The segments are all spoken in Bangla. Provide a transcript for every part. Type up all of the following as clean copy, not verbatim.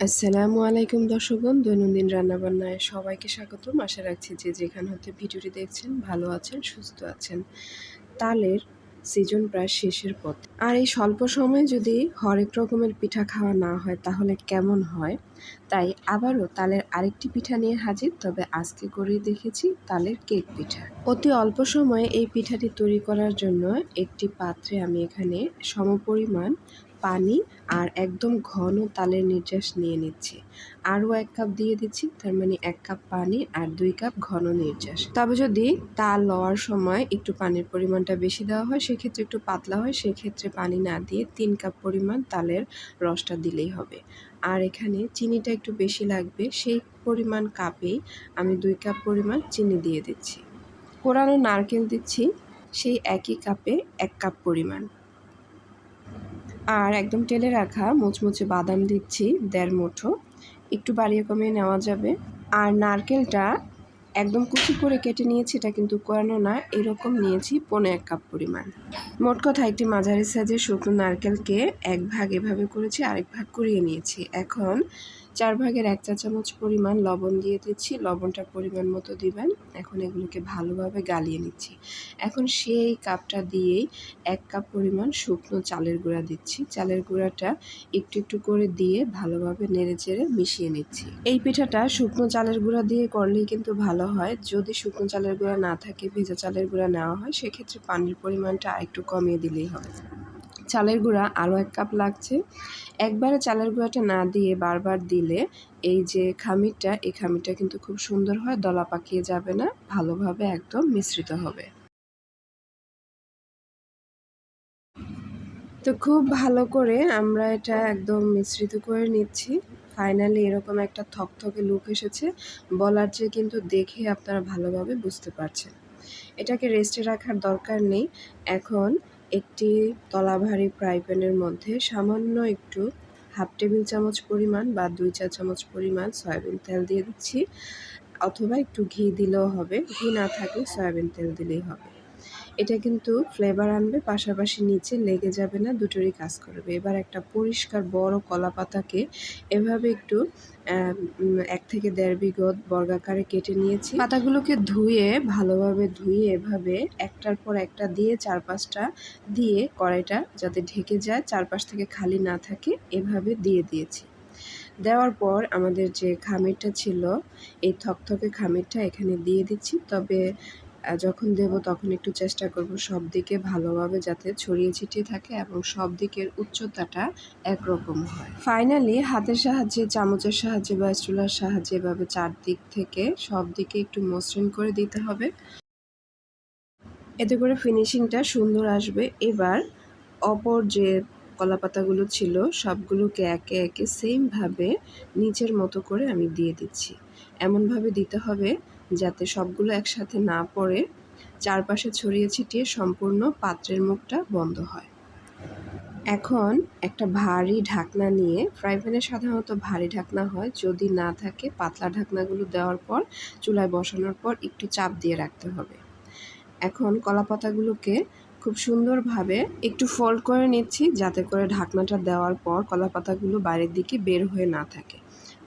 আসসালামু আলাইকুম দর্শকগণ, দৈনন্দিন রান্নাবান্নায় সবাইকে স্বাগতম। আশা রাখছি যে যেখান হতে ভিডিওটি দেখছেন ভালো আছেন, সুস্থ আছেন। তালের সিজন প্রায় শেষের পথে, আর এই স্বল্প সময়ে যদি হরেক রকমের পিঠা খাওয়া না হয় তাহলে কেমন হয়। তাই আবারও তালের আরেকটি পিঠা নিয়ে হাজির, তবে আজকে করেই দেখেছি তালের কেক পিঠা। অতি অল্প সময়ে এই পিঠাটি তৈরি করার জন্য একটি পাত্রে আমি এখানে সমপরিমাণ পানি আর একদম ঘন তালের নির্যাস নিয়ে নিচ্ছি। আরও 1 কাপ দিয়ে দিচ্ছি, তার মানে 1 কাপ পানি আর 2 কাপ ঘন নির্যাস। তবে যদি তাল লওয়ার সময় একটু পানির পরিমাণটা বেশি দেওয়া হয়, সেক্ষেত্রে একটু পাতলা হয়, সেক্ষেত্রে পানি না দিয়ে 3 কাপ পরিমাণ তালের রসটা দিলেই হবে। আর এখানে চিনিটা একটু বেশি লাগবে, সেই পরিমাণ কাপেই আমি 2 কাপ পরিমাণ চিনি দিয়ে দিচ্ছি। কোরানো নারকেল দিচ্ছি সেই একই কাপে 1 কাপ পরিমাণ। আর একদম টেলে রাখা মুচমুচে বাদাম দিচ্ছি 1.5 মুঠো, একটু বাড়িয়ে কমিয়ে নেওয়া যাবে। আর নারকেলটা একদম কুচি করে কেটে নিয়েছি, এটা কিন্তু কোরানো না, এরকম নিয়েছি 1.5 কাপ পরিমাণ। মোট কথা একটি মাঝারি সাইজের শুকনো নারকেলকে 1 ভাগ এভাবে করেছি, আরেক ভাগ কুড়িয়ে নিয়েছি। এখন 4 ভাগের 1 চা চামচ পরিমাণ লবণ দিয়ে দিচ্ছি, লবণটা পরিমাণ মতো দিবেন। এখন এগুলোকে ভালোভাবে গালিয়ে নিচ্ছি। এখন সেই কাপটা দিয়েই 1 কাপ পরিমাণ শুকনো চালের গুঁড়া দিচ্ছি। চালের গুঁড়াটা একটু একটু করে দিয়ে ভালোভাবে নেড়েচেড়ে মিশিয়ে নিচ্ছি। এই পিঠাটা শুকনো চালের গুঁড়া দিয়ে করলেই কিন্তু ভালো হয়। যদি শুকনো চালের গুঁড়া না থাকে, ভেজা চালের গুঁড়া নেওয়া হয়, সেক্ষেত্রে পানির পরিমাণটা একটু কমিয়ে দিলেই হবে। চালের গুঁড়া আরও 1 কাপ লাগছে। একবারে চালের গুঁড়াটা না দিয়ে বারবার দিলে এই যে খামিরটা, এই খামিরটা কিন্তু খুব সুন্দর হয়, দলা পাকিয়ে যাবে না, ভালোভাবে একদম মিশ্রিত হবে। তো খুব ভালো করে আমরা এটা একদম মিশ্রিত করে নিচ্ছি। ফাইনালি এরকম একটা থকথকে লুক এসেছে, বলার চেয়ে কিন্তু দেখে আপনারা ভালোভাবে বুঝতে পারছেন। এটাকে রেস্টে রাখার দরকার নেই। এখন একটি তলা ভারী ফ্রাই প্যানের মধ্যে সামান্য একটু 1/2 টেবিল চামচ পরিমাণ বা 2 চা চামচ পরিমাণ সয়াবিন তেল দিয়ে দিচ্ছি, অথবা একটু ঘি দিলেও হবে। ঘি না থাকলে সয়াবিন তেল দিলেই হবে। এটা কিন্তু ফ্লেভার আনবে, পাশাপাশি নিচে লেগে যাবে না, দুটোরই কাজ করবে। এবার একটা পরিষ্কার বড় কলা পাতাকে এভাবে একটু 1 থেকে 1.5 বিঘত বর্গাকারে কেটে নিয়েছি। পাতাগুলোকে ভালোভাবে ধুয়ে এভাবে একটার পর একটা দিয়ে 4-5টা দিয়ে কড়াইটা যাতে ঢেকে যায়, চারপাশ থেকে খালি না থাকে, এভাবে দিয়ে দিয়েছি। দেওয়ার পর আমাদের যে খামিরটা ছিল, এই থকথকে খামিরটা এখানে দিয়ে দিচ্ছি। তবে যখন দেব তখন একটু চেষ্টা করব সব দিকে ভালোভাবে যাতে ছড়িয়ে ছিটিয়ে থাকে এবং সব দিকের উচ্চতাটা একরকম হয়। ফাইনালি হাতের সাহায্যে, চামচের সাহায্যে বা স্টুলার সাহায্যে এভাবে চারদিক থেকে সব দিকে একটু মসৃণ করে দিতে হবে, এতে করে ফিনিশিংটা সুন্দর আসবে। এবার অপর যে কলাপাতাগুলো ছিল সবগুলোকে একে একে সেমভাবে নিচের মতো করে আমি দিয়ে দিচ্ছি। এমনভাবে দিতে হবে যাতে সবগুলো একসাথে না পড়ে, চারপাশে ছড়িয়ে ছিটিয়ে সম্পূর্ণ পাত্রের মুখটা বন্ধ হয়। এখন একটা ভারী ঢাকনা নিয়ে, ফ্রাই প্যানে সাধারণত ভারী ঢাকনা হয়, যদি না থাকে পাতলা ঢাকনাগুলো দেওয়ার পর চুলায় বসানোর পর একটু চাপ দিয়ে রাখতে হবে। এখন কলাপাতাগুলোকে খুব সুন্দরভাবে একটু ফোল্ড করে নিচ্ছি, যাতে করে ঢাকনাটা দেওয়ার পর কলাপাতাগুলো বাইরের দিকে বের হয়ে না থাকে।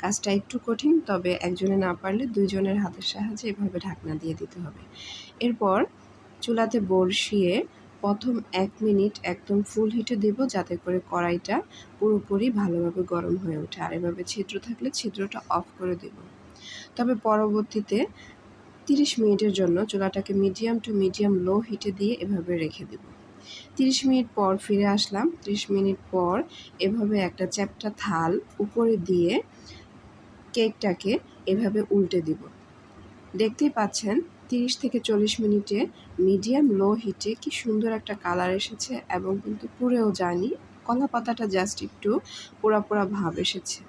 কাজটা একটু কঠিন, তবে একজনে না পারলে 2 জনের হাতের সাহায্যে এভাবে ঢাকনা দিয়ে দিতে হবে। এরপর চুলাতে বসিয়ে প্রথম 1 মিনিট একদম ফুল হিটে দেব, যাতে করে কড়াইটা পুরোপুরি ভালোভাবে গরম হয়ে ওঠে। আর এভাবে ছিদ্র থাকলে ছিদ্রটা অফ করে দেব। তবে পরবর্তীতে 30 মিনিটের জন্য চুলাটাকে মিডিয়াম টু মিডিয়াম লো হিটে দিয়ে এভাবে রেখে দেব। 30 মিনিট পর ফিরে আসলাম। 30 মিনিট পর এভাবে একটা চ্যাপ্টা থাল উপরে দিয়ে কেকটাকে এভাবে উল্টে দিব। দেখতেই পাচ্ছেন 30 থেকে 40 মিনিটে মিডিয়াম লো হিটে কি সুন্দর একটা কালার এসেছে, এবং কিন্তু পুড়েও যায়নি, কলা পাতাটা জাস্ট একটু পোড়া পোড়া ভাব এসেছে।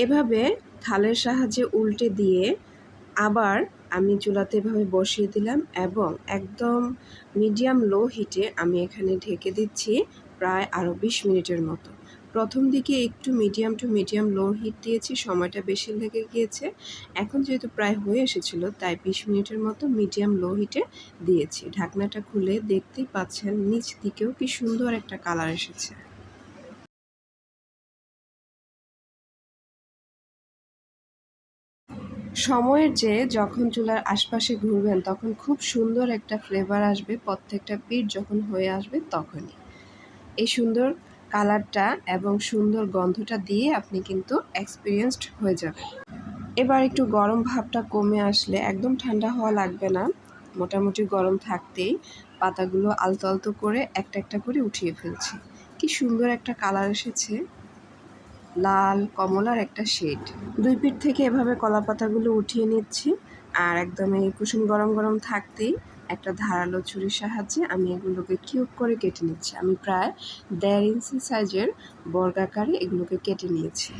এভাবে থালের সাহায্যে উল্টে দিয়ে আবার আমি চুলাতে এভাবে বসিয়ে দিলাম, এবং একদম মিডিয়াম লো হিটে আমি এখানে ঢেকে দিচ্ছি প্রায় আরও 20 মিনিটের মতো। প্রথম দিকে একটু medium to medium low hit দিয়েছি, সময়টা বেশি লেগে গিয়েছে। এখন যেহেতু প্রায় হয়ে এসেছিল, তাই 20 মিনিটের মতো মিডিয়াম লো হিটে দিয়েছি। ঢাকনাটা খুলে দেখতেই পাচ্ছেন নিচ দিকেও কি সুন্দর একটা কালার এসেছে। সময়ের চেয়ে যখন চুলার আশপাশে ঘুরবেন তখন খুব সুন্দর একটা ফ্লেভার আসবে, প্রত্যেকটা পিঠ যখন হয়ে আসবে তখনই। এই সুন্দর কালারটা এবং সুন্দর গন্ধটা দিয়ে আপনি কিন্তু এক্সপিরিয়েন্সড হয়ে যাবেন। এবার একটু গরম ভাবটা কমে আসলে, একদম ঠান্ডা হওয়া লাগবে না, মোটামুটি গরম থাকতেই পাতাগুলো আলতো আলতো করে একটা একটা করে উঠিয়ে ফেলছি। কি সুন্দর একটা কালার এসেছে, লাল কমলার একটা শেড। দুই পিঠ থেকে এভাবে কলা পাতাগুলো উঠিয়ে নিচ্ছি, আর একদম এই কুসুম গরম গরম থাকতেই একটা ধারালো ছুরির সাহায্যে আমি এগুলোকে কিউব করে কেটে নিচ্ছি। আমি প্রায় 1.5 ইঞ্চি সাইজের বর্গাকারে এগুলোকে কেটে নিয়েছি।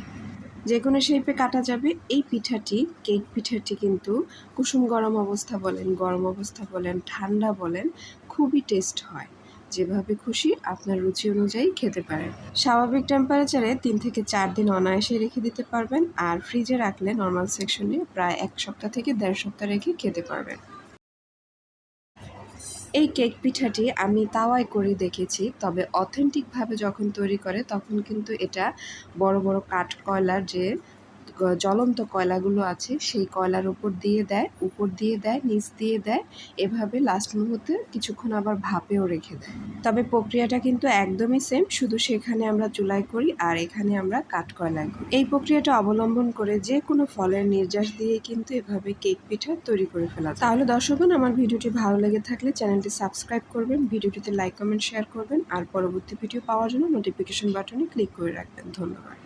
যে কোনো শেপে কাটা যাবে। এই পিঠাটি, কেক পিঠাটি কিন্তু কুসুম গরম অবস্থা বলেন, গরম অবস্থা বলেন, ঠান্ডা বলেন, খুবই টেস্ট হয়। যেভাবে খুশি আপনার রুচি অনুযায়ী খেতে পারেন। স্বাভাবিক টেম্পারেচারে 3 থেকে 4 দিন অনায়াসে রেখে দিতে পারবেন, আর ফ্রিজে রাখলে নর্মাল সেকশনে প্রায় 1 সপ্তাহ থেকে 1.5 সপ্তাহ রেখে খেতে পারবেন। এই কেক পিঠাটি আমি তাওয়ায় করে দেখেছি, তবে অথেন্টিকভাবে যখন তৈরি করে তখন কিন্তু এটা বড় বড় কাঠ কয়লার যে জ্বলন্ত কয়লাগুলো আছে সেই কয়লার উপর দিয়ে দেয়, নিচ দিয়ে দেয়, এভাবে লাস্ট মুহূর্তে কিছুক্ষণ আবার ভাপেও রেখে দেয়। তবে প্রক্রিয়াটা কিন্তু একদমই সেম, শুধু সেখানে আমরা চুলায় করি আর এখানে আমরা কাঠ কয়লায় করি। এই প্রক্রিয়াটা অবলম্বন করে যে কোনো ফলের নির্যাস দিয়ে কিন্তু এভাবে কেক পিঠা তৈরি করে ফেলা যায়। তাহলে দর্শকগণ, আমার ভিডিওটি ভালো লেগে থাকলে চ্যানেলটি সাবস্ক্রাইব করবেন, ভিডিওটিতে লাইক কমেন্ট শেয়ার করবেন, আর পরবর্তী ভিডিও পাওয়ার জন্য নোটিফিকেশন বাটনে ক্লিক করে রাখবেন। ধন্যবাদ।